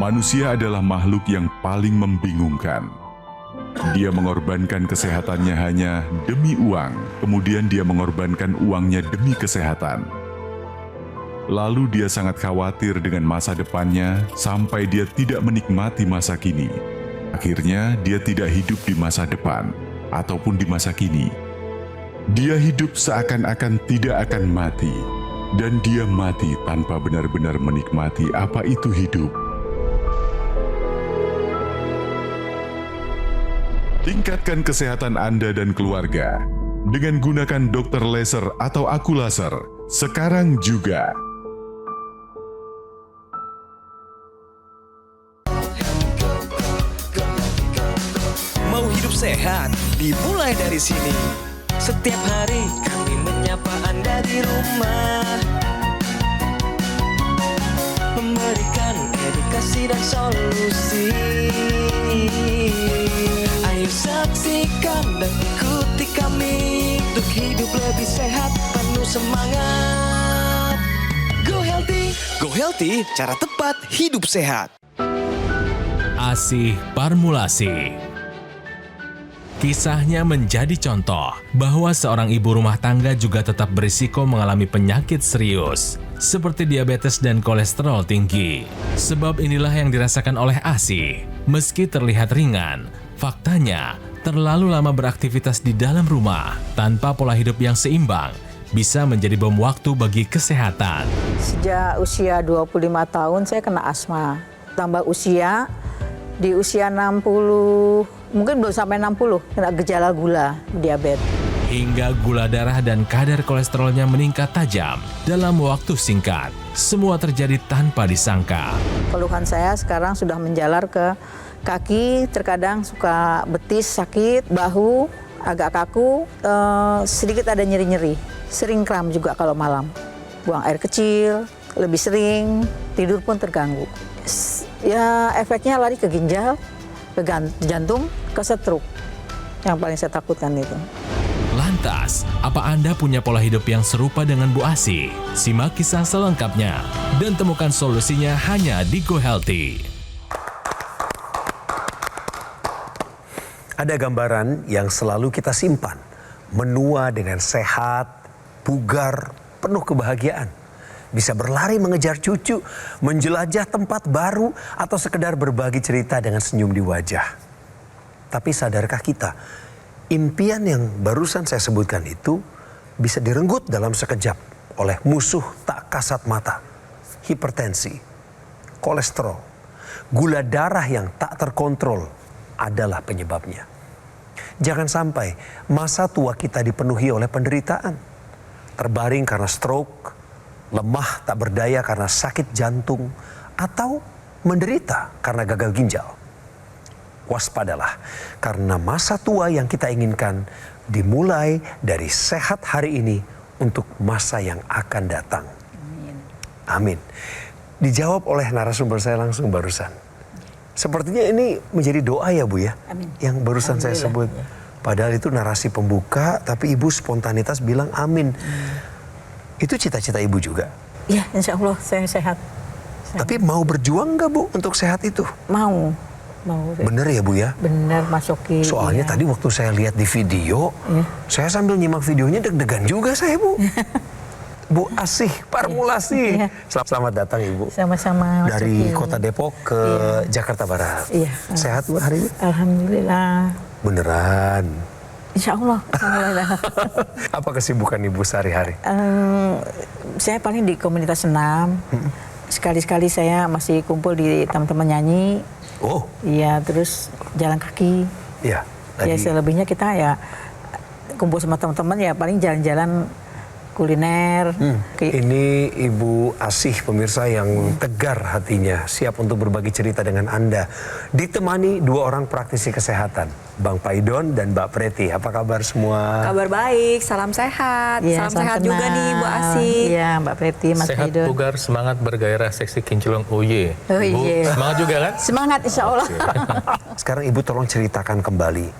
Manusia adalah makhluk yang paling membingungkan. Dia mengorbankan kesehatannya hanya demi uang, kemudian dia mengorbankan uangnya demi kesehatan. Lalu dia sangat khawatir dengan masa depannya sampai dia tidak menikmati masa kini. Akhirnya dia tidak hidup di masa depan ataupun di masa kini. Dia hidup seakan-akan tidak akan mati, dan dia mati tanpa benar-benar menikmati apa itu hidup. Tingkatkan kesehatan Anda dan keluarga dengan gunakan dokter laser atau aku laser sekarang juga. Mau hidup sehat, dimulai dari sini. Setiap hari kami menyapa Anda di rumah, memberikan edukasi dan solusi. Ayo saksikan dan ikuti kami untuk hidup lebih sehat, penuh semangat. Go Healthy, cara tepat hidup sehat. ASI Parmulasi. Kisahnya menjadi contoh bahwa seorang ibu rumah tangga juga tetap berisiko mengalami penyakit serius, seperti diabetes dan kolesterol tinggi. Sebab inilah yang dirasakan oleh ASI. Meski terlihat ringan, faktanya terlalu lama beraktivitas di dalam rumah tanpa pola hidup yang seimbang bisa menjadi bom waktu bagi kesehatan. Sejak usia 25 tahun saya kena asma. Tambah usia, di usia 60, mungkin belum sampai 60, kena gejala gula, diabetes. Hingga gula darah dan kadar kolesterolnya meningkat tajam dalam waktu singkat. Semua terjadi tanpa disangka. Keluhan saya sekarang sudah menjalar ke kaki, terkadang suka betis sakit, bahu agak kaku, sedikit ada nyeri-nyeri. Sering kram juga kalau malam. Buang air kecil, lebih sering, tidur pun terganggu. Ya efeknya lari ke ginjal, ke jantung, ke stroke. Yang paling saya takutkan itu. Lantas, apa Anda punya pola hidup yang serupa dengan Bu Asi? Simak kisah selengkapnya dan temukan solusinya hanya di Go Healthy. Ada gambaran yang selalu kita simpan, menua dengan sehat, bugar, penuh kebahagiaan. Bisa berlari mengejar cucu, menjelajah tempat baru, atau sekedar berbagi cerita dengan senyum di wajah. Tapi sadarkah kita, impian yang barusan saya sebutkan itu bisa direnggut dalam sekejap oleh musuh tak kasat mata. Hipertensi, kolesterol, gula darah yang tak terkontrol adalah penyebabnya. Jangan sampai masa tua kita dipenuhi oleh penderitaan. Terbaring karena stroke, lemah tak berdaya karena sakit jantung, atau menderita karena gagal ginjal. Waspadalah, karena masa tua yang kita inginkan dimulai dari sehat hari ini untuk masa yang akan datang. Amin. Dijawab oleh narasumber saya langsung barusan. Sepertinya ini menjadi doa ya Bu ya, Amin. Yang barusan saya sebut. Padahal itu narasi pembuka, tapi Ibu spontanitas bilang amin. Itu cita-cita Ibu juga? Ya, insya Allah saya sehat. Tapi mau berjuang nggak Bu untuk sehat itu? Mau. Bener ya Bu ya? Bener, masuki. Soalnya ya. tadi waktu saya lihat di video, saya sambil nyimak videonya deg-degan juga saya Bu. Bu Asih Parmulasi. Selamat datang Ibu. Sama-sama. Dari Kota Depok ke Jakarta Barat. Iya. Sehat Bu hari ini? Alhamdulillah. Beneran? Insya Allah. Apa kesibukan Ibu sehari-hari? Saya paling di komunitas senam. Sekali-sekali saya masih kumpul di teman-teman nyanyi. Oh. Iya, terus jalan kaki. Iya. Ya selebihnya kita ya kumpul sama teman-teman ya paling jalan-jalan kuliner. Ini Ibu Asih pemirsa yang tegar hatinya, siap untuk berbagi cerita dengan Anda. Ditemani dua orang praktisi kesehatan, Bang Paidon dan Mbak Preti. Apa kabar semua? Kabar baik, salam sehat. Ya, salam sehat juga nih Bu Asi. Iya, Mbak Preti, Mas Sehat, Paidon. bugar, semangat, bergairah, seksi, kinclong, oye. Oh, Bu, iya. semangat juga kan? Semangat insya Allah. Sekarang Ibu tolong ceritakan kembali.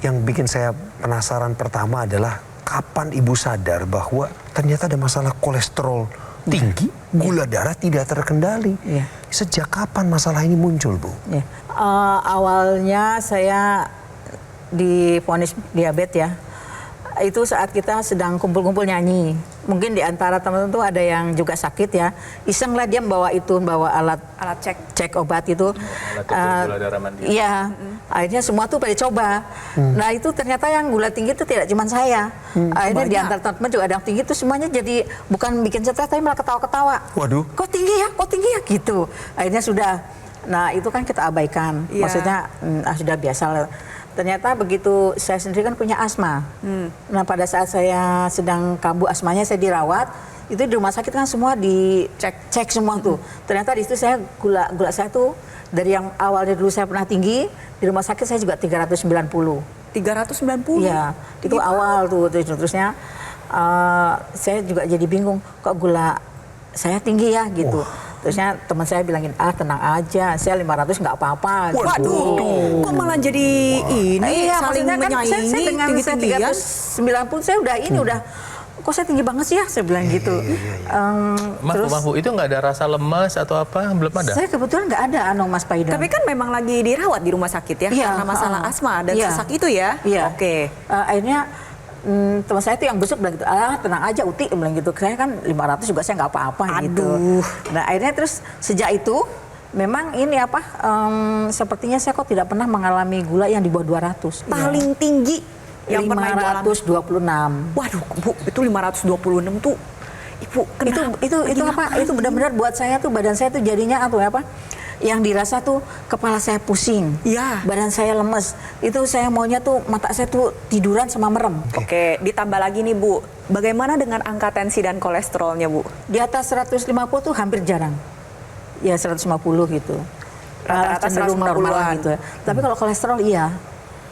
Yang bikin saya penasaran pertama adalah kapan Ibu sadar bahwa ternyata ada masalah kolesterol, tinggi, gula darah tidak terkendali. Iya. Sejak kapan masalah ini muncul, Bu? Ya. Awalnya saya divonis diabetes ya. Itu saat kita sedang kumpul-kumpul nyanyi. Mungkin di antara teman-teman tuh ada yang juga sakit ya. Iseng lah dia bawa alat cek obat itu. Alat ukur gula darah mandiri. Iya. Akhirnya semua tuh pada coba. Nah itu ternyata yang gula tinggi itu tidak cuma saya. Akhirnya di antara teman-teman juga ada yang tinggi itu semuanya jadi bukan bikin stres tapi malah ketawa-ketawa. Waduh. Kok tinggi ya gitu. Akhirnya sudah. Nah itu kan kita abaikan. Iya. Maksudnya sudah biasa lah. Ternyata begitu saya sendiri kan punya asma. Nah pada saat saya sedang kambuh asmanya saya dirawat, itu di rumah sakit kan semua dicek semua tuh. Ternyata di situ saya gula saya tuh dari yang awalnya dulu saya pernah tinggi, di rumah sakit saya juga 390. 390? Iya, itu awal tuh terusnya saya juga jadi bingung kok gula saya tinggi ya gitu. Terusnya teman saya bilangin, tenang aja, saya 500 nggak apa-apa. Waduh, kok malah jadi ini Iya, saling maksudnya kan menyaingi saya dengan saya tinggi-tinggian? 390 saya udah ini udah kok saya tinggi banget sih ya saya bilang gitu. Terus Maaf, Bu, itu nggak ada rasa lemas atau apa? Belum ada? saya kebetulan nggak ada Mas Paidan. Tapi kan memang lagi dirawat di rumah sakit ya, Iya, karena masalah asma dan iya. sesak itu ya. Iya. Oke. Akhirnya teman saya itu yang besok bilang gitu, tenang aja Uti, bilang gitu. Saya kan 500 juga saya nggak apa-apa gitu. Aduh. Nah akhirnya terus sejak itu memang ini sepertinya saya kok tidak pernah mengalami gula yang di bawah 200. Paling tinggi yang pernah Ibu alami? 526. Waduh, Bu, itu 526 tuh. Ibu, Itu apa? Itu benar-benar buat saya tuh badan saya tuh jadinya yang dirasa tuh kepala saya pusing, Iya. badan saya lemes. Itu saya maunya tuh mata saya tuh tiduran sama merem. Oke, ditambah lagi nih Bu, bagaimana dengan angka tensi dan kolesterolnya Bu? Di atas 150 tuh hampir jarang. Ya 150 gitu. Rata-rata Cenderung normal 150-an. gitu. Tapi kalau kolesterol iya.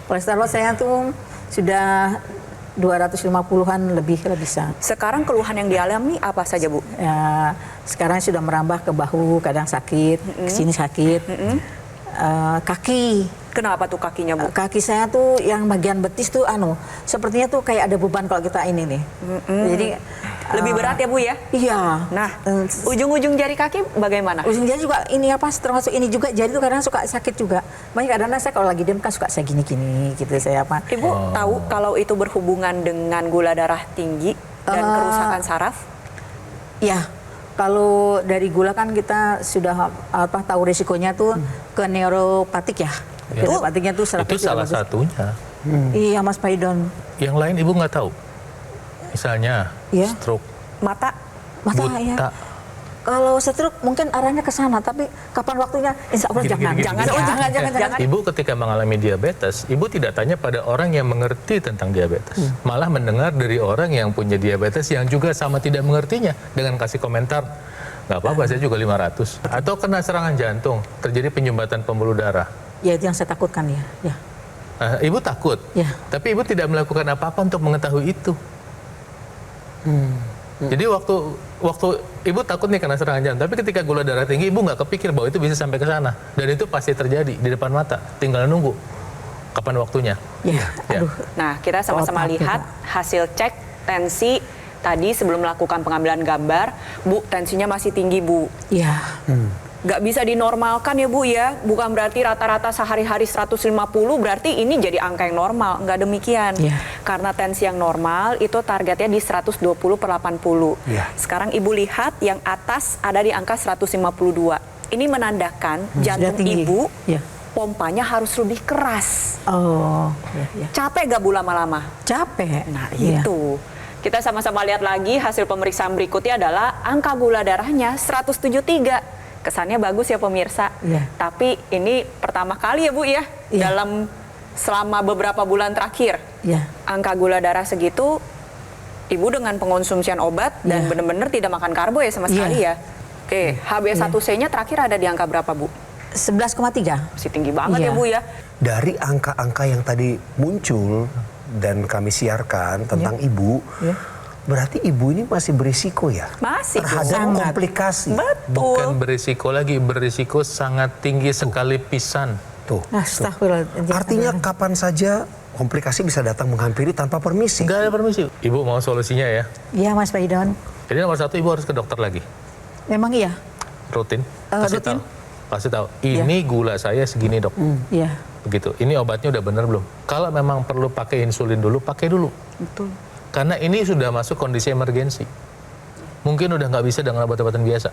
Kolesterol saya tuh sudah 250-an lebih bisa. Sekarang keluhan yang dialami apa saja Bu? Ya, sekarang sudah merambah ke bahu, kadang sakit, ke sini sakit. Kaki. Kenapa tuh kakinya Bu? Kaki saya tuh yang bagian betis tuh sepertinya tuh kayak ada beban kalau kita ini nih. Jadi Lebih berat ya Bu ya? Iya. Nah, ujung-ujung jari kaki bagaimana? Ujung jari juga ini termasuk ini juga jari tuh kadang suka sakit juga. Makanya kadang-kadang saya kalau lagi diam kan suka saya gini-gini gitu saya apa. Ibu tahu kalau itu berhubungan dengan gula darah tinggi dan kerusakan saraf? Ya, kalau dari gula kan kita sudah tahu risikonya tuh ke neuropatik ya. Neuropatiknya tuh saraf Itu salah satunya. Iya Mas Paidon. Yang lain Ibu nggak tahu? Misalnya Iya. stroke, Mata? buta. Ya. Kalau stroke mungkin arahnya ke sana, tapi kapan waktunya? Insya Allah Gini. jangan. Ibu ketika mengalami diabetes, Ibu tidak tanya pada orang yang mengerti tentang diabetes. Malah mendengar dari orang yang punya diabetes yang juga sama tidak mengertinya dengan kasih komentar, nggak apa-apa saya juga 500. Atau kena serangan jantung, terjadi penyumbatan pembuluh darah. Ya itu yang saya takutkan ya. Ibu takut, Ya. tapi Ibu tidak melakukan apa-apa untuk mengetahui itu. Jadi waktu Ibu takut nih kena serangan jantung, tapi ketika gula darah tinggi Ibu nggak kepikir bahwa itu bisa sampai ke sana, dan itu pasti terjadi di depan mata, tinggal nunggu kapan waktunya. Ya, Ya. aduh. Nah, kita sama-sama Oh, lihat hasil cek tensi tadi sebelum melakukan pengambilan gambar. Bu, tensinya masih tinggi Bu. Ya. Nggak bisa dinormalkan ya Bu ya. Bukan berarti rata-rata sehari-hari 150, berarti ini jadi angka yang normal. Nggak demikian. Iya. Karena tensi yang normal itu targetnya di 120/80. Iya. Sekarang Ibu lihat yang atas ada di angka 152. Ini menandakan sudah jantung tinggi. Ibu Ya. pompanya harus lebih keras. Oh, ya. Capek gak Bu lama-lama? Capek. Nah Iya. itu. Kita sama-sama lihat lagi hasil pemeriksaan berikutnya adalah angka gula darahnya 173. Kesannya bagus ya pemirsa. Iya. Tapi ini pertama kali ya Bu ya. Iya. Selama beberapa bulan terakhir. Ya. Angka gula darah segitu, Ibu dengan pengonsumsian obat dan Iya. benar-benar tidak makan karbo ya sama sekali Iya. ya. Oke, HbA1c-nya terakhir ada di angka berapa Bu? 11,3. Masih tinggi banget Iya. ya Bu ya. Dari angka-angka yang tadi muncul dan kami siarkan tentang Ibu, berarti Ibu ini masih berisiko ya? Masih Bu. Terhadap Sangat. komplikasi. Betul. Bukan berisiko lagi, berisiko sangat tinggi sekali pisan. Tuh. Astagfirullah. Artinya kapan saja komplikasi bisa datang menghampiri tanpa permisi. Nggak ada permisi. Ibu mau solusinya ya? Iya Mas Paidon. Jadi nomor 1 ibu harus ke dokter lagi. Memang iya. Rutin. Rutin. Kasih tahu. Ini gula saya segini dok. Iya. Begitu. Ini obatnya udah benar belum? Kalau memang perlu pakai insulin dulu, pakai dulu. Betul. Karena ini sudah masuk kondisi emergensi. Mungkin udah nggak bisa dengan obat-obatan biasa.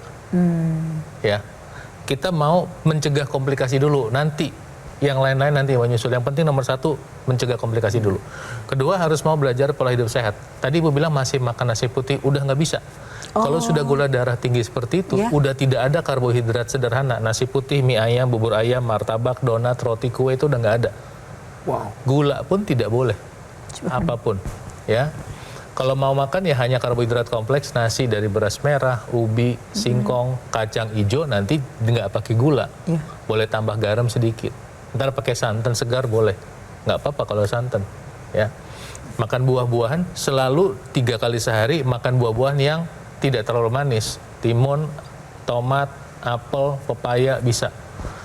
Ya. Kita mau mencegah komplikasi dulu. Nanti yang lain-lain nanti menyusul. Yang penting nomor 1 mencegah komplikasi dulu. Kedua harus mau belajar pola hidup sehat. Tadi ibu bilang masih makan nasi putih, udah nggak bisa. Kalau sudah gula darah tinggi seperti itu, udah tidak ada karbohidrat sederhana. Nasi putih, mie ayam, bubur ayam, martabak, donat, roti, kue itu udah nggak ada. Wow. Gula pun tidak boleh. Apapun, ya. Kalau mau makan ya hanya karbohidrat kompleks, nasi dari beras merah, ubi, singkong, kacang hijau, nanti nggak pakai gula. Boleh tambah garam sedikit. Ntar pakai santan segar boleh. Nggak apa-apa kalau santan, ya. Makan buah-buahan selalu 3 kali sehari, makan buah-buahan yang tidak terlalu manis, timun, tomat, apel, pepaya bisa,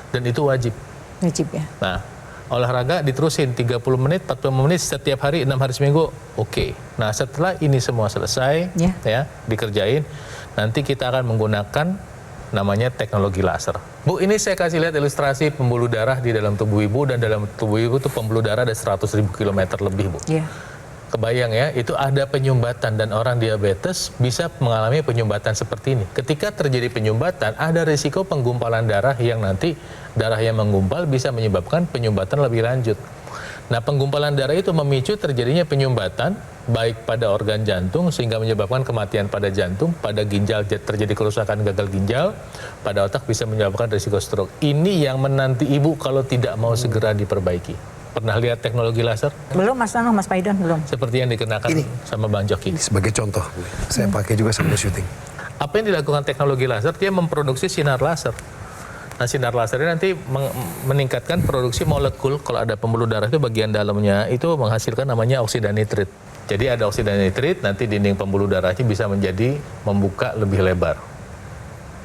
dan itu wajib. Wajib ya. Nah, olahraga diterusin 30 menit, 40 menit setiap hari, 6 hari seminggu, oke. Nah, setelah ini semua selesai, ya dikerjain, nanti kita akan menggunakan namanya teknologi laser. Bu, ini saya kasih lihat ilustrasi pembuluh darah di dalam tubuh ibu, dan dalam tubuh ibu itu pembuluh darah ada 100.000 kilometer lebih, Bu. Iya. Kebayang ya, itu ada penyumbatan dan orang diabetes bisa mengalami penyumbatan seperti ini. Ketika terjadi penyumbatan, ada risiko penggumpalan darah yang nanti darah yang menggumpal bisa menyebabkan penyumbatan lebih lanjut. Nah, penggumpalan darah itu memicu terjadinya penyumbatan baik pada organ jantung sehingga menyebabkan kematian pada jantung, pada ginjal terjadi kerusakan gagal ginjal, pada otak bisa menyebabkan risiko stroke. Ini yang menanti ibu kalau tidak mau segera diperbaiki. Pernah lihat teknologi laser? Belum Mas Mas Paidon belum. Seperti yang dikenakan sama Bang Joki. Ini sebagai contoh, saya pakai juga sambil syuting. Apa yang dilakukan teknologi laser? Dia memproduksi sinar laser. Nah, sinar laser ini nanti meningkatkan produksi molekul. Kalau ada pembuluh darah itu bagian dalamnya itu menghasilkan namanya oksida nitrit. Jadi ada oksida nitrit, nanti dinding pembuluh darahnya bisa membuka lebih lebar.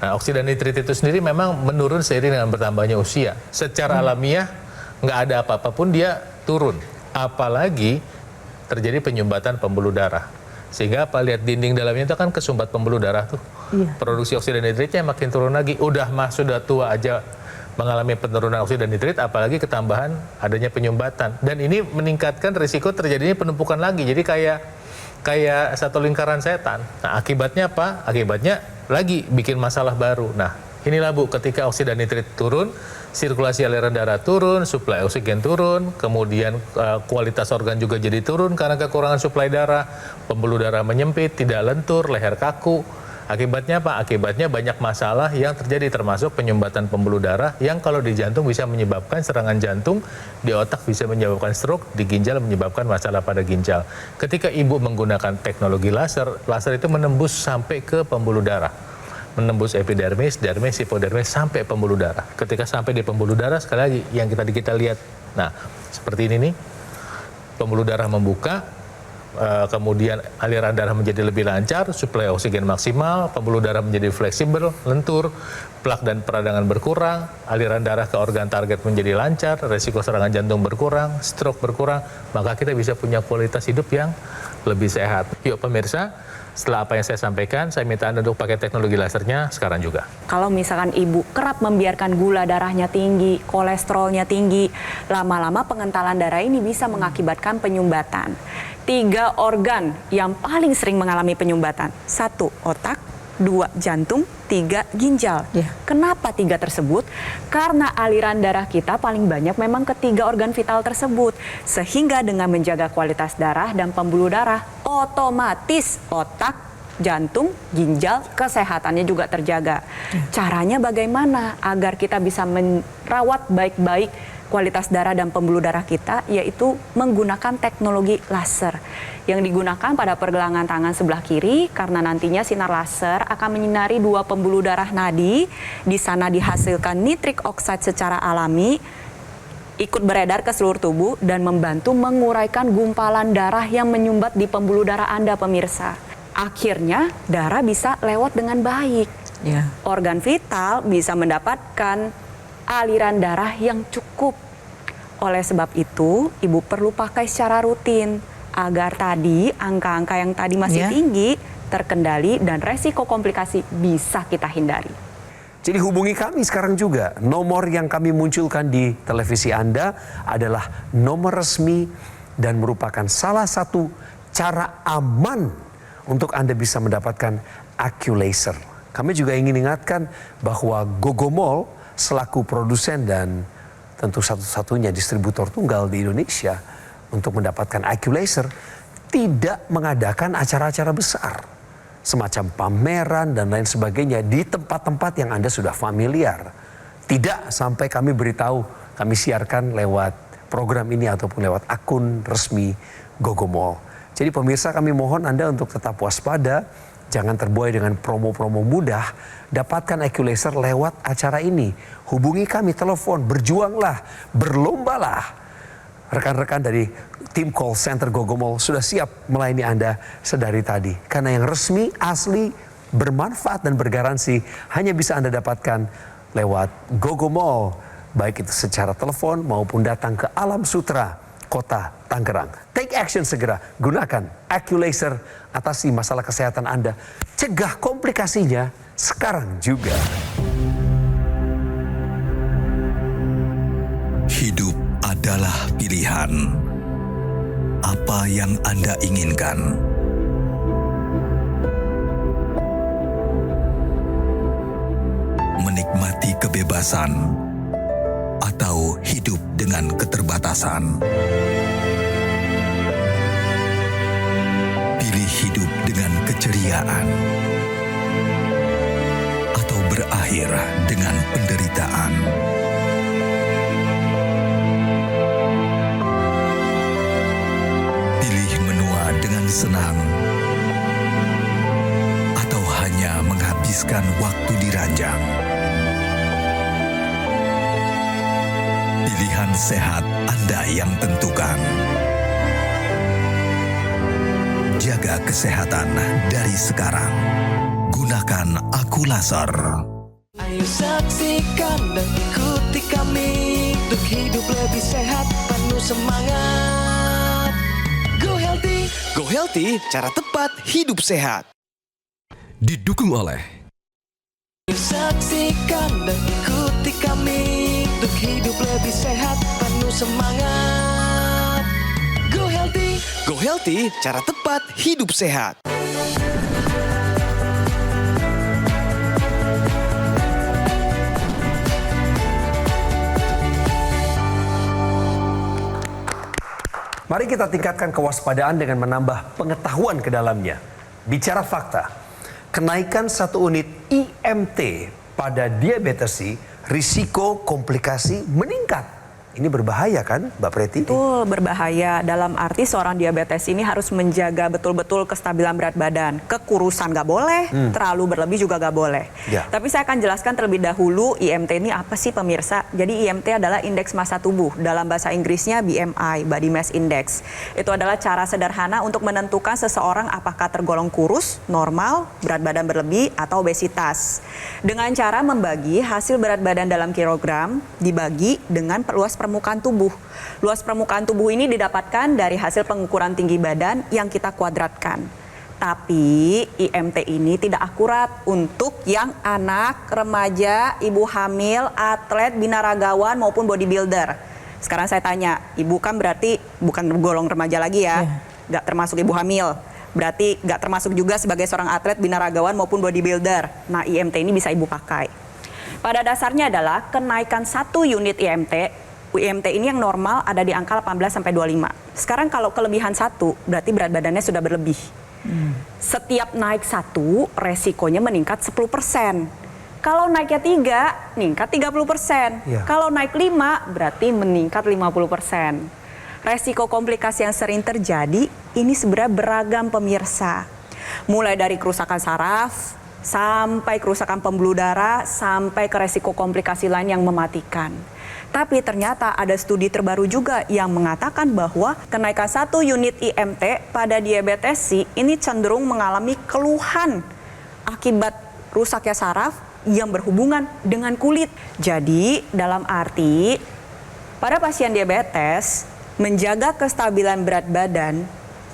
Nah, oksida nitrit itu sendiri memang menurun seiring dengan bertambahnya usia. Secara alamiah nggak ada apa-apa pun dia turun. Apalagi terjadi penyumbatan pembuluh darah. Sehingga apa, lihat dinding dalamnya itu kan kesumbat pembuluh darah tuh. Produksi oksida nitritnya makin turun lagi. Sudah tua aja mengalami penurunan oksida nitrit, apalagi ketambahan adanya penyumbatan. Dan ini meningkatkan risiko terjadinya penumpukan lagi. Jadi kayak satu lingkaran setan. Nah, akibatnya apa? Akibatnya lagi bikin masalah baru. Nah, inilah Bu, ketika oksida nitrit turun, sirkulasi aliran darah turun, suplai oksigen turun, kemudian kualitas organ juga jadi turun karena kekurangan suplai darah, pembuluh darah menyempit, tidak lentur, leher kaku. Akibatnya apa? Akibatnya banyak masalah yang terjadi, termasuk penyumbatan pembuluh darah yang kalau di jantung bisa menyebabkan serangan jantung, di otak bisa menyebabkan stroke, di ginjal menyebabkan masalah pada ginjal. Ketika ibu menggunakan teknologi laser, laser itu menembus sampai ke pembuluh darah. Menembus epidermis, dermis, hipodermis sampai pembuluh darah. Ketika sampai di pembuluh darah, sekali lagi yang kita lihat. Nah, seperti ini nih. Pembuluh darah membuka, kemudian aliran darah menjadi lebih lancar, suplai oksigen maksimal, pembuluh darah menjadi fleksibel, lentur, plak dan peradangan berkurang, aliran darah ke organ target menjadi lancar, resiko serangan jantung berkurang, stroke berkurang, maka kita bisa punya kualitas hidup yang lebih sehat. Yuk pemirsa, setelah apa yang saya sampaikan, saya minta Anda untuk pakai teknologi lasernya sekarang juga. Kalau misalkan ibu kerap membiarkan gula darahnya tinggi, kolesterolnya tinggi, lama-lama pengentalan darah ini bisa mengakibatkan penyumbatan. 3 organ yang paling sering mengalami penyumbatan. 1, otak. 2, jantung. 3, ginjal. Kenapa 3 tersebut? Karena aliran darah kita paling banyak memang ke 3 organ vital tersebut. Sehingga dengan menjaga kualitas darah dan pembuluh darah, otomatis otak, jantung, ginjal, kesehatannya juga terjaga. Caranya bagaimana agar kita bisa merawat baik-baik kualitas darah dan pembuluh darah kita, yaitu menggunakan teknologi laser yang digunakan pada pergelangan tangan sebelah kiri, karena nantinya sinar laser akan menyinari 2 pembuluh darah nadi. Di sana dihasilkan nitrik oxide secara alami, ikut beredar ke seluruh tubuh dan membantu menguraikan gumpalan darah yang menyumbat di pembuluh darah Anda, pemirsa. Akhirnya darah bisa lewat dengan baik. Organ vital bisa mendapatkan aliran darah yang cukup. Oleh sebab itu, ibu perlu pakai secara rutin agar tadi angka-angka yang tadi masih tinggi terkendali dan resiko komplikasi bisa kita hindari. Jadi hubungi kami sekarang juga. Nomor yang kami munculkan di televisi Anda adalah nomor resmi dan merupakan salah satu cara aman untuk Anda bisa mendapatkan AccuLaser. Kami juga ingin ingatkan bahwa Gogomall selaku produsen dan tentu satu-satunya distributor tunggal di Indonesia untuk mendapatkan AccuLaser tidak mengadakan acara-acara besar semacam pameran dan lain sebagainya di tempat-tempat yang Anda sudah familiar. Tidak sampai kami beritahu, kami siarkan lewat program ini ataupun lewat akun resmi Gogomall. Jadi pemirsa, kami mohon Anda untuk tetap waspada, jangan terbuai dengan promo-promo mudah. Dapatkan AccuLaser lewat acara ini. Hubungi kami, telepon, berjuanglah, berlombalah. Rekan-rekan dari tim call center Gogomall sudah siap melayani Anda sedari tadi. Karena yang resmi, asli, bermanfaat dan bergaransi hanya bisa Anda dapatkan lewat Gogomall. Baik itu secara telepon maupun datang ke Alam Sutra, Kota Tangerang. Take action segera, gunakan AccuLaser, atasi masalah kesehatan Anda. Cegah komplikasinya sekarang juga. Hidup adalah pilihan. Apa yang Anda inginkan? Menikmati kebebasan atau hidup dengan keterbatasan? Pilih hidup dengan keceriaan atau berakhir dengan penderitaan? Dengan senang atau hanya menghabiskan waktu di ranjang. Pilihan sehat Anda yang tentukan. Jaga kesehatan dari sekarang. Gunakan AccuLaser. Ayo saksikan dan ikuti kami untuk hidup lebih sehat, penuh semangat. Go Healthy, cara tepat hidup sehat. Didukung oleh Saksikan dan ikuti kami untuk hidup lebih sehat, penuh semangat. Go Healthy, cara tepat hidup sehat. Mari kita tingkatkan kewaspadaan dengan menambah pengetahuan ke dalamnya. Bicara fakta, kenaikan 1 unit IMT pada diabetesi, risiko komplikasi meningkat. Ini berbahaya kan, Mbak Preti? Betul, berbahaya. Dalam arti seorang diabetes ini harus menjaga betul-betul kestabilan berat badan. Kekurusan nggak boleh, terlalu berlebih juga nggak boleh. Ya. Tapi saya akan jelaskan terlebih dahulu IMT ini apa sih pemirsa. Jadi IMT adalah indeks massa tubuh. Dalam bahasa Inggrisnya BMI, Body Mass Index. Itu adalah cara sederhana untuk menentukan seseorang apakah tergolong kurus, normal, berat badan berlebih, atau obesitas. Dengan cara membagi hasil berat badan dalam kilogram dibagi dengan luas permukaan tubuh. Luas permukaan tubuh ini didapatkan dari hasil pengukuran tinggi badan yang kita kuadratkan. Tapi IMT ini tidak akurat untuk yang anak, remaja, ibu hamil, atlet, binaragawan maupun bodybuilder. Sekarang saya tanya, ibu kan berarti bukan golong remaja lagi ya, nggak termasuk ibu hamil. Berarti nggak termasuk juga sebagai seorang atlet, binaragawan maupun bodybuilder. Nah IMT ini bisa ibu pakai. Pada dasarnya adalah kenaikan 1 unit IMT ini yang normal ada di angka 18-25. Sekarang kalau kelebihan 1, berarti berat badannya sudah berlebih. Setiap naik 1, resikonya meningkat 10%. Kalau naiknya 3, meningkat 30%. Ya. Kalau naik 5, berarti meningkat 50%. Resiko komplikasi yang sering terjadi, ini sebenarnya beragam pemirsa. Mulai dari kerusakan saraf, sampai kerusakan pembuluh darah, sampai ke resiko komplikasi lain yang mematikan. Tapi ternyata ada studi terbaru juga yang mengatakan bahwa kenaikan 1 unit IMT pada diabetesi ini cenderung mengalami keluhan akibat rusaknya saraf yang berhubungan dengan kulit. Jadi dalam arti pada pasien diabetes menjaga kestabilan berat badan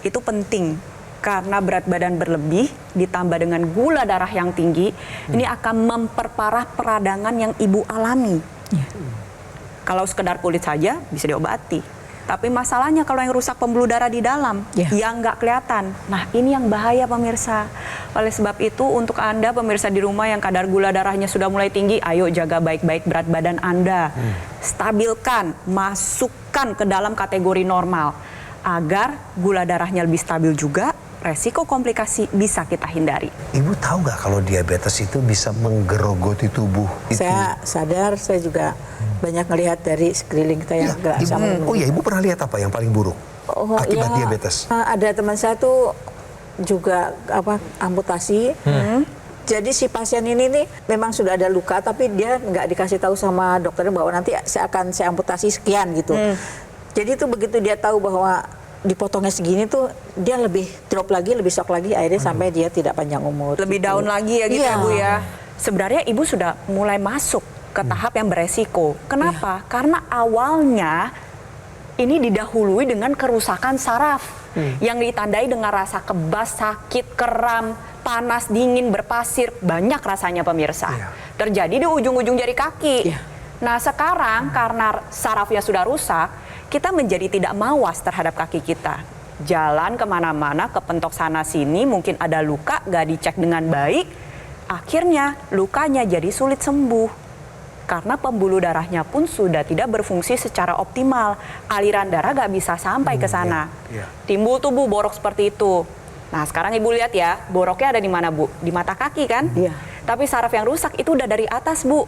itu penting Karena berat badan berlebih ditambah dengan gula darah yang tinggi, ini akan memperparah peradangan yang ibu alami. Kalau sekedar kulit saja bisa diobati. Tapi masalahnya kalau yang rusak pembuluh darah di dalam, yang nggak kelihatan. Nah, ini yang bahaya pemirsa. Oleh sebab itu, untuk Anda pemirsa di rumah yang kadar gula darahnya sudah mulai tinggi, ayo jaga baik-baik berat badan Anda. Stabilkan, masukkan ke dalam kategori normal. Agar gula darahnya lebih stabil juga, resiko komplikasi bisa kita hindari. Ibu tahu nggak kalau diabetes itu bisa menggerogoti tubuh? Saya sadar, saya juga banyak ngelihat dari sekeliling kita yang agak sama. Oh iya, Ibu pernah lihat apa yang paling buruk akibat diabetes? Ada teman saya tuh juga amputasi. Jadi si pasien ini nih memang sudah ada luka, tapi dia nggak dikasih tahu sama dokternya bahwa nanti saya amputasi sekian gitu. Jadi tuh begitu dia tahu bahwa dipotongnya segini tuh dia lebih drop lagi, lebih shock lagi, akhirnya sampai dia tidak panjang umur. Lebih gitu. down lagi ya gitu ya Bu ya. Sebenarnya Ibu sudah mulai masuk ke tahap yang beresiko. Kenapa? Karena awalnya ini didahului dengan kerusakan saraf yang ditandai dengan rasa kebas, sakit, kram, panas, dingin, berpasir, banyak rasanya pemirsa. Terjadi di ujung-ujung jari kaki. Nah sekarang karena sarafnya sudah rusak, kita menjadi tidak mawas terhadap kaki kita. Jalan kemana-mana, kepentok sana-sini, mungkin ada luka, gak dicek dengan baik. Akhirnya lukanya jadi sulit sembuh. Karena pembuluh darahnya pun sudah tidak berfungsi secara optimal. Aliran darah gak bisa sampai ke sana. Timbul tubuh borok seperti itu. Nah sekarang Ibu lihat ya, boroknya ada di mana Bu? Di mata kaki kan? Tapi saraf yang rusak itu udah dari atas Bu.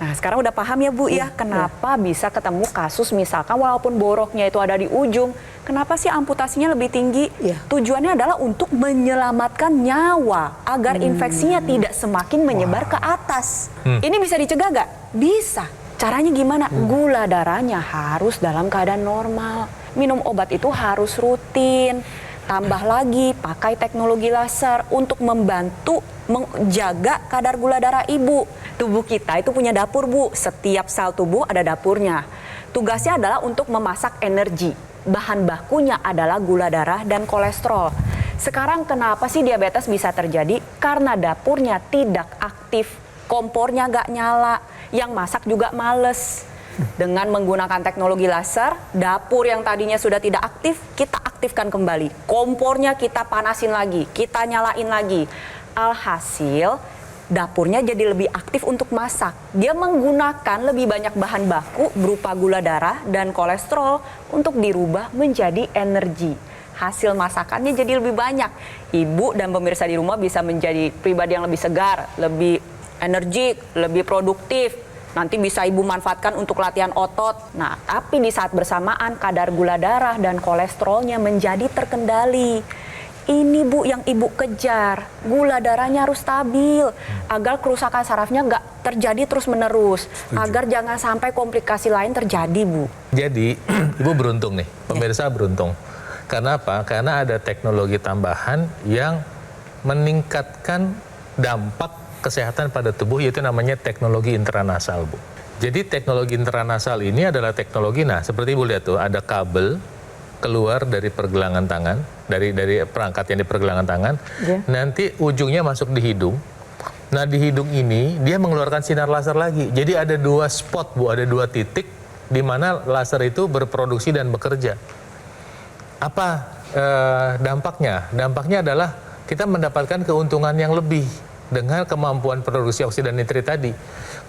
Nah sekarang udah paham ya Bu ya, kenapa bisa ketemu kasus misalkan walaupun boroknya itu ada di ujung, kenapa sih amputasinya lebih tinggi? Tujuannya adalah untuk menyelamatkan nyawa agar infeksinya tidak semakin menyebar ke atas. Ini bisa dicegah gak? Bisa. Caranya gimana? Gula darahnya harus dalam keadaan normal. Minum obat itu harus rutin. Tambah lagi pakai teknologi laser untuk membantu menjaga kadar gula darah ibu. Tubuh kita itu punya dapur Bu, setiap sel tubuh ada dapurnya. Tugasnya adalah untuk memasak energi. Bahan bakunya adalah gula darah dan kolesterol. Sekarang kenapa sih diabetes bisa terjadi? Karena dapurnya tidak aktif, kompornya gak nyala, yang masak juga males. Dengan menggunakan teknologi laser, dapur yang tadinya sudah tidak aktif, kita aktifkan kembali. Kompornya kita panasin lagi, kita nyalain lagi. Alhasil, dapurnya jadi lebih aktif untuk masak. Dia menggunakan lebih banyak bahan baku berupa gula darah dan kolesterol untuk dirubah menjadi energi. Hasil masakannya jadi lebih banyak. Ibu dan pemirsa di rumah bisa menjadi pribadi yang lebih segar, lebih energik, lebih produktif. Nanti bisa ibu manfaatkan untuk latihan otot. Nah, tapi di saat bersamaan kadar gula darah dan kolesterolnya menjadi terkendali. Ini Bu yang ibu kejar, gula darahnya harus stabil agar kerusakan sarafnya nggak terjadi terus-menerus, agar jangan sampai komplikasi lain terjadi Bu. Jadi ibu beruntung nih, pemirsa beruntung. Karena apa? Karena ada teknologi tambahan yang meningkatkan dampak kesehatan pada tubuh, yaitu namanya teknologi intranasal Bu. Jadi teknologi intranasal ini adalah teknologi, nah seperti Ibu lihat tuh ada kabel keluar dari pergelangan tangan, dari perangkat yang di pergelangan tangan, nanti ujungnya masuk di hidung. Nah di hidung ini dia mengeluarkan sinar laser lagi. Jadi ada dua spot Bu, ada dua titik di mana laser itu berproduksi dan bekerja. Apa dampaknya? Dampaknya adalah kita mendapatkan keuntungan yang lebih dengan kemampuan produksi oksidan nitrit tadi.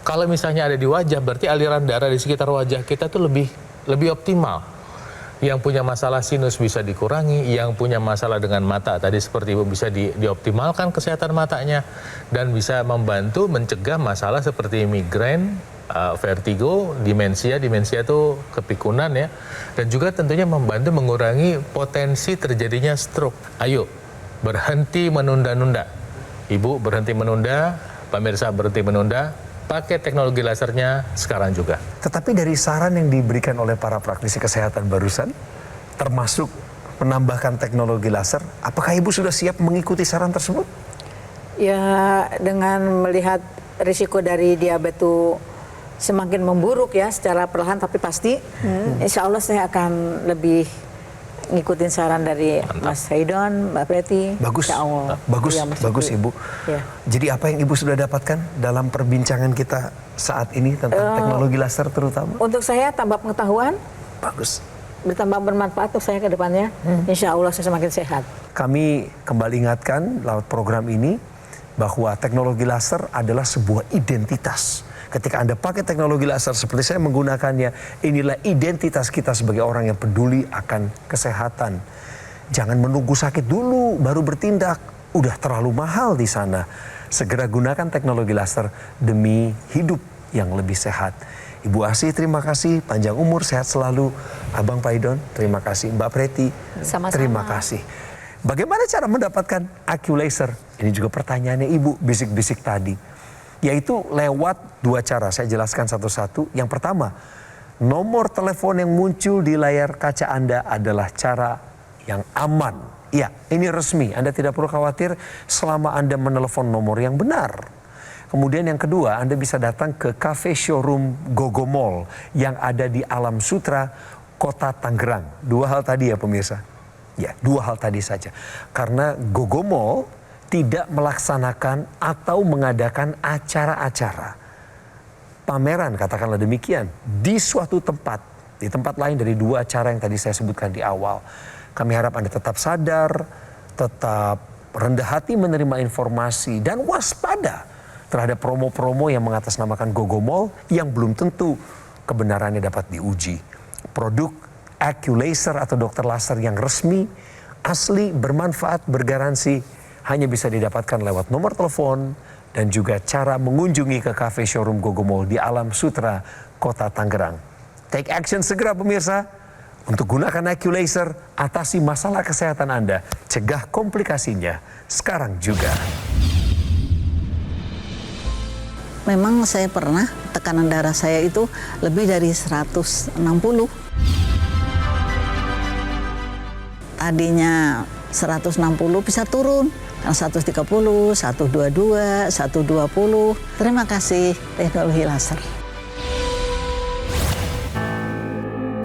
Kalau misalnya ada di wajah, berarti aliran darah di sekitar wajah kita tuh lebih optimal. Yang punya masalah sinus bisa dikurangi, yang punya masalah dengan mata tadi seperti Ibu bisa dioptimalkan kesehatan matanya, dan bisa membantu mencegah masalah seperti migrain, vertigo, demensia itu kepikunan ya, dan juga tentunya membantu mengurangi potensi terjadinya stroke. Ayo, berhenti menunda-nunda. Ibu berhenti menunda, pemirsa berhenti menunda, pakai teknologi lasernya sekarang juga. Tetapi dari saran yang diberikan oleh para praktisi kesehatan barusan, termasuk menambahkan teknologi laser, apakah Ibu sudah siap mengikuti saran tersebut? Ya, dengan melihat risiko dari diabetes itu semakin memburuk ya secara perlahan tapi pasti, insya Allah saya akan lebih ngikutin saran dari Mas Haydon, Mbak Preti. Bagus, Insya Allah. bagus, Iya, Mas bagus Ibu. Ibu. Ya. Jadi apa yang Ibu sudah dapatkan dalam perbincangan kita saat ini tentang teknologi laser terutama? Untuk saya tambah pengetahuan, Bagus. bertambah bermanfaat untuk saya ke depannya. Insya Allah saya semakin sehat. Kami kembali ingatkan lewat program ini bahwa teknologi laser adalah sebuah identitas. Ketika Anda pakai teknologi laser seperti saya menggunakannya, inilah identitas kita sebagai orang yang peduli akan kesehatan. Jangan menunggu sakit dulu baru bertindak. Udah terlalu mahal di sana. Segera gunakan teknologi laser demi hidup yang lebih sehat. Ibu Asih terima kasih, panjang umur, sehat selalu. Abang Paidon terima kasih, Mbak Preti Sama-sama. terima kasih. Bagaimana cara mendapatkan IQ Laser? Ini juga pertanyaannya Ibu, bisik-bisik tadi. Yaitu lewat dua cara, saya jelaskan satu-satu. Yang pertama, nomor telepon yang muncul di layar kaca Anda adalah cara yang aman. Ya, ini resmi, Anda tidak perlu khawatir selama Anda menelepon nomor yang benar. Kemudian yang kedua, Anda bisa datang ke cafe showroom Gogo Mall yang ada di Alam Sutra, Kota Tangerang. Dua hal tadi ya pemirsa. Ya, dua hal tadi saja. Karena Gogo Mall tidak melaksanakan atau mengadakan acara-acara pameran, katakanlah demikian, di suatu tempat, di tempat lain dari dua acara yang tadi saya sebutkan di awal. Kami harap Anda tetap sadar, tetap rendah hati menerima informasi, dan waspada terhadap promo-promo yang mengatasnamakan Gogo Mall yang belum tentu kebenarannya dapat diuji. Produk IQ Laser atau dokter laser yang resmi, asli, bermanfaat, bergaransi, hanya bisa didapatkan lewat nomor telepon dan juga cara mengunjungi ke cafe showroom Gogo Mall di Alam Sutra, Kota Tangerang. Take action segera pemirsa. Untuk gunakan IQ Laser, atasi masalah kesehatan Anda, cegah komplikasinya sekarang juga. Memang saya pernah tekanan darah saya itu lebih dari 160. Tadinya 160 bisa turun. 130, 122, 120. Terima kasih teknologi laser.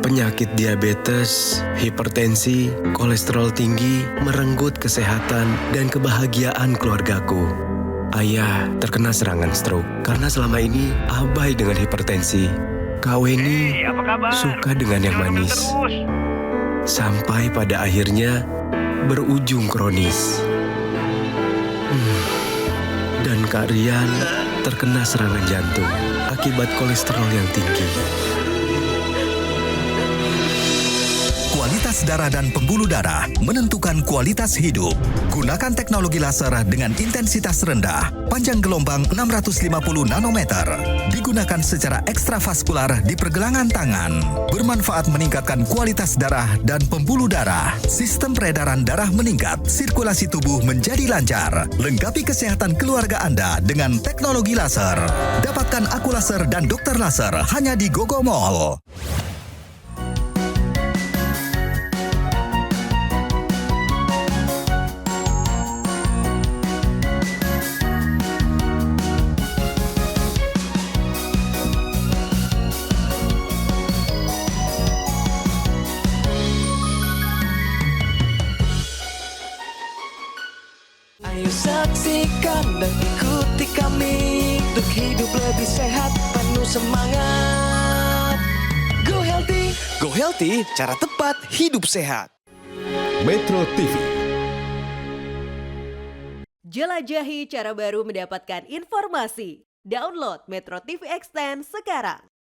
Penyakit diabetes, hipertensi, kolesterol tinggi merenggut kesehatan dan kebahagiaan keluargaku. Ayah terkena serangan stroke karena selama ini abai dengan hipertensi. Kak Weni suka dengan yang manis. Sampai pada akhirnya berujung kronis. Dan Kak Rian terkena serangan jantung akibat kolesterol yang tinggi. Kualitas darah dan pembuluh darah menentukan kualitas hidup. Gunakan teknologi laser dengan intensitas rendah, panjang gelombang 650 nanometer. Digunakan secara ekstravaskular di pergelangan tangan. Bermanfaat meningkatkan kualitas darah dan pembuluh darah. Sistem peredaran darah meningkat, sirkulasi tubuh menjadi lancar. Lengkapi kesehatan keluarga Anda dengan teknologi laser. Dapatkan Aku Laser dan Dokter Laser hanya di Gogo Mall. Ayo saksikan dan ikuti kami untuk hidup lebih sehat, penuh semangat. Go Healthy, cara tepat hidup sehat. Metro TV. Jelajahi cara baru mendapatkan informasi. Download Metro TV Extend sekarang.